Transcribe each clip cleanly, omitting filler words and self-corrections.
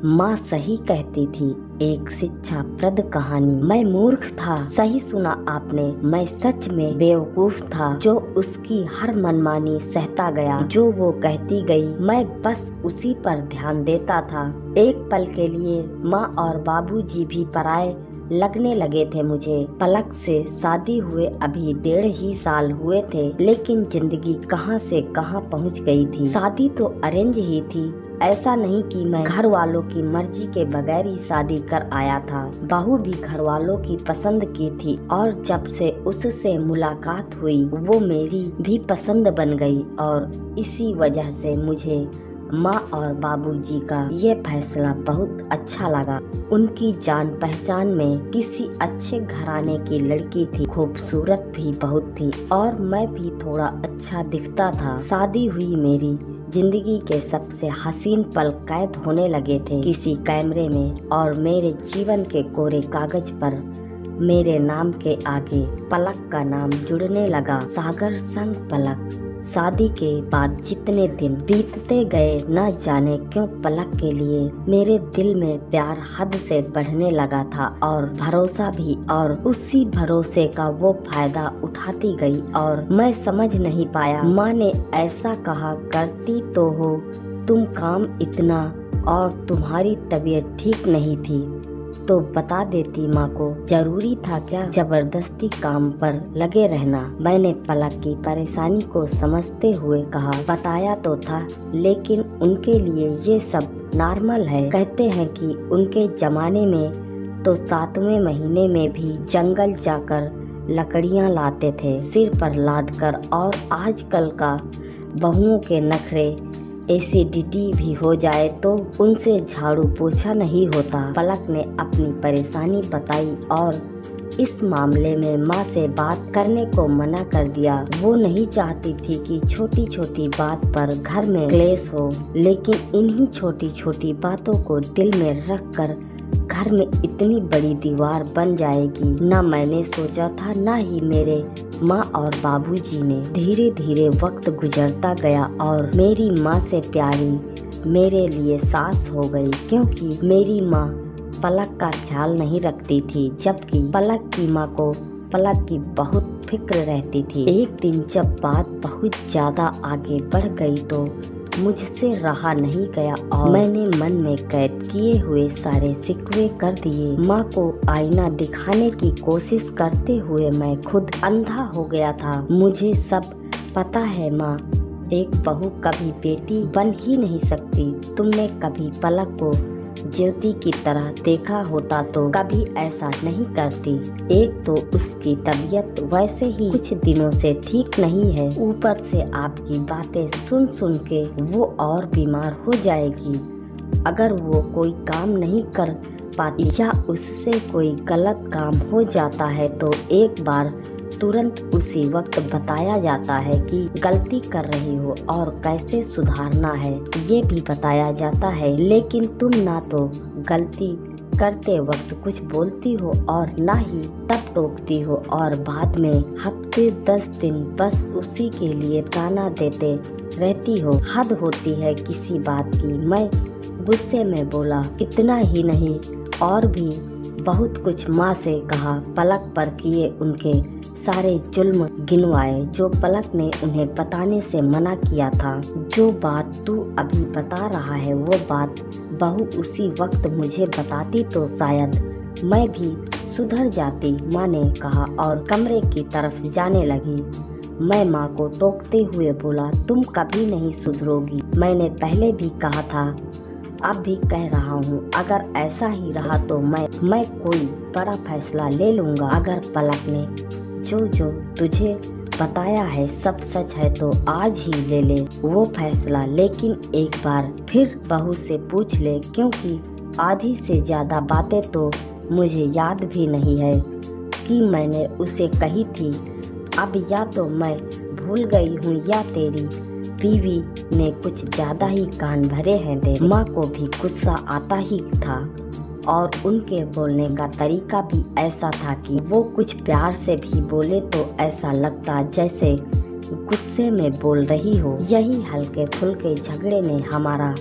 माँ सही कहती थी, एक शिक्षाप्रद कहानी। मैं मूर्ख था, सही सुना आपने। मैं सच में बेवकूफ था जो उसकी हर मनमानी सहता गया। जो वो कहती गई मैं बस उसी पर ध्यान देता था। एक पल के लिए माँ और बाबूजी भी पराये लगने लगे थे मुझे। पलक से शादी हुए अभी 1.5 ही साल हुए थे, लेकिन जिंदगी कहां से कहां पहुंच गई थी। शादी तो अरेंज ही थी, ऐसा नहीं कि मैं घर वालों की मर्जी के बगैर ही शादी कर आया था। बहू भी घर वालों की पसंद की थी और जब से उससे मुलाकात हुई वो मेरी भी पसंद बन गई और इसी वजह से मुझे माँ और बाबूजी का ये फैसला बहुत अच्छा लगा। उनकी जान पहचान में किसी अच्छे घराने की लड़की थी, खूबसूरत भी बहुत थी और मैं भी थोड़ा अच्छा दिखता था। शादी हुई, मेरी जिंदगी के सबसे हसीन पल कैद होने लगे थे किसी कैमरे में और मेरे जीवन के कोरे कागज पर मेरे नाम के आगे पलक का नाम जुड़ने लगा। सागर संग पलक। शादी के बाद जितने दिन बीतते गए न जाने क्यों पलक के लिए मेरे दिल में प्यार हद से बढ़ने लगा था और भरोसा भी, और उसी भरोसे का वो फायदा उठाती गई और मैं समझ नहीं पाया। माँ ने ऐसा कहा करती तो हो तुम काम इतना, और तुम्हारी तबीयत ठीक नहीं थी तो बता देती माँ को। जरूरी था क्या जबरदस्ती काम पर लगे रहना? मैंने पलक की परेशानी को समझते हुए कहा, बताया तो था लेकिन उनके लिए ये सब नॉर्मल है। कहते हैं कि उनके जमाने में तो 7वें महीने में भी जंगल जाकर लकड़ियाँ लाते थे सिर पर लाद कर, और आजकल का बहुओं के नखरे एसिडिटी भी हो जाए तो उनसे झाड़ू पोछा नहीं होता। पलक ने अपनी परेशानी बताई और इस मामले में माँ से बात करने को मना कर दिया। वो नहीं चाहती थी कि छोटी छोटी बात पर घर में क्लेश हो, लेकिन इन्हीं छोटी छोटी बातों को दिल में रख कर घर में इतनी बड़ी दीवार बन जाएगी ना मैंने सोचा था, ना ही मेरे माँ और बाबूजी ने। धीरे धीरे वक्त गुजरता गया और मेरी माँ से प्यारी मेरे लिए सास हो गई, क्योंकि मेरी माँ पलक का ख्याल नहीं रखती थी, जबकि पलक की माँ को पलक की बहुत फिक्र रहती थी। एक दिन जब बात बहुत ज्यादा आगे बढ़ गई तो मुझसे रहा नहीं गया और मैंने मन में कैद किए हुए सारे शिकवे कर दिए। माँ को आईना दिखाने की कोशिश करते हुए मैं खुद अंधा हो गया था। मुझे सब पता है माँ, एक बहू कभी बेटी बन ही नहीं सकती। तुमने कभी पलक को ज्योति की तरह देखा होता तो कभी ऐसा नहीं करती। एक तो उसकी तबीयत वैसे ही कुछ दिनों से ठीक नहीं है, ऊपर से आपकी बातें सुन सुन के वो और बीमार हो जाएगी। अगर वो कोई काम नहीं कर पाती या उससे कोई गलत काम हो जाता है तो एक बार तुरंत उसी वक्त बताया जाता है कि गलती कर रही हो और कैसे सुधारना है, ये भी बताया जाता है। लेकिन तुम ना तो गलती करते वक्त कुछ बोलती हो और ना ही तब टोकती हो, और बाद में हफ्ते 10 दिन बस उसी के लिए ताना देते रहती हो। हद होती है किसी बात की। मैं गुस्से में बोला, इतना ही नहीं और भी बहुत कुछ माँ से कहा। पलक पर किए उनके सारे जुल्म गिनवाए जो पलक ने उन्हें बताने से मना किया था। जो बात तू अभी बता रहा है वो बात बहू उसी वक्त मुझे बताती तो शायद मैं भी सुधर जाती, माँ ने कहा और कमरे की तरफ जाने लगी। मैं माँ को टोकते हुए बोला, तुम कभी नहीं सुधरोगी। मैंने पहले भी कहा था, अब भी कह रहा हूँ, अगर ऐसा ही रहा तो मैं कोई बड़ा फैसला ले लूँगा। अगर पलक ने जो तुझे बताया है सब सच है तो आज ही ले ले वो फैसला, लेकिन एक बार फिर बहू से पूछ ले, क्योंकि आधी से ज्यादा बातें तो मुझे याद भी नहीं है कि मैंने उसे कही थी। अब या तो मैं भूल गई हूँ या तेरी बीवी ने कुछ ज्यादा ही कान भरे हैं तेरे। माँ को भी गुस्सा आता ही था और उनके बोलने का तरीका भी ऐसा था कि वो कुछ प्यार से भी बोले तो ऐसा लगता जैसे गुस्से में बोल रही हो। यही हल्के फुल्के झगड़े में हमारा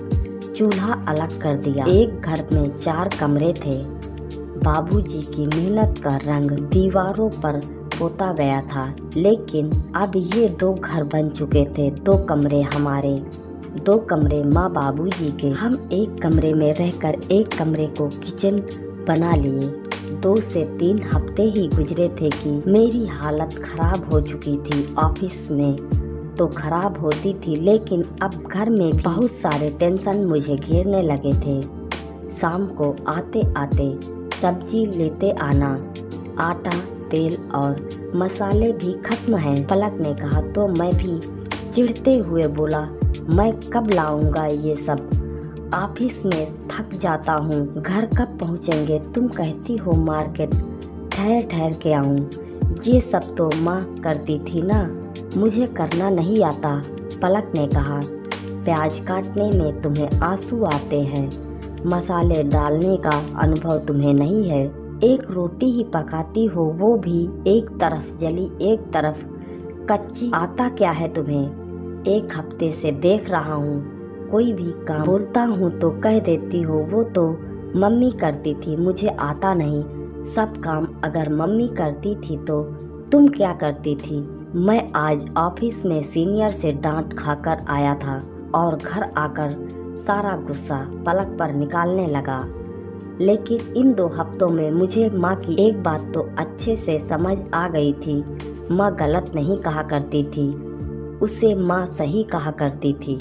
चूल्हा अलग कर दिया। एक घर में 4 कमरे थे। बाबूजी की मेहनत का रंग दीवारों पर पोता गया था, लेकिन अब ये 2 घर बन चुके थे। 2 कमरे हमारे, 2 कमरे माँ बाबूजी के। हम एक कमरे में रहकर एक कमरे को किचन बना लिए। 2 से 3 हफ्ते ही गुजरे थे कि मेरी हालत खराब हो चुकी थी। ऑफिस में तो खराब होती थी, लेकिन अब घर में भी बहुत सारे टेंशन मुझे घेरने लगे थे। शाम को आते आते सब्जी लेते आना, आटा, तेल और मसाले भी खत्म हैं। पलक ने कहा तो मैं भी चिढ़ते हुए बोला, मैं कब लाऊंगा ये सब? ऑफिस में थक जाता हूँ, घर कब पहुँचेंगे? तुम कहती हो मार्केट ठहर ठहर के आऊँ। ये सब तो माँ करती थी ना, मुझे करना नहीं आता। पलक ने कहा, प्याज काटने में तुम्हें आंसू आते हैं, मसाले डालने का अनुभव तुम्हें नहीं है। एक रोटी ही पकाती हो, वो भी एक तरफ जली एक तरफ कच्ची। आता क्या है तुम्हें? 1 हफ्ते से देख रहा हूँ, कोई भी काम बोलता हूँ तो कह देती हो वो तो मम्मी करती थी, मुझे आता नहीं। सब काम अगर मम्मी करती थी तो तुम क्या करती थी? मैं आज ऑफिस में सीनियर से डांट खाकर आया था और घर आकर सारा गुस्सा पलक पर निकालने लगा। लेकिन इन 2 हफ्तों में मुझे माँ की एक बात तो अच्छे से समझ आ गई थी, माँ गलत नहीं कहा करती थी, उसे माँ सही कहा करती थी।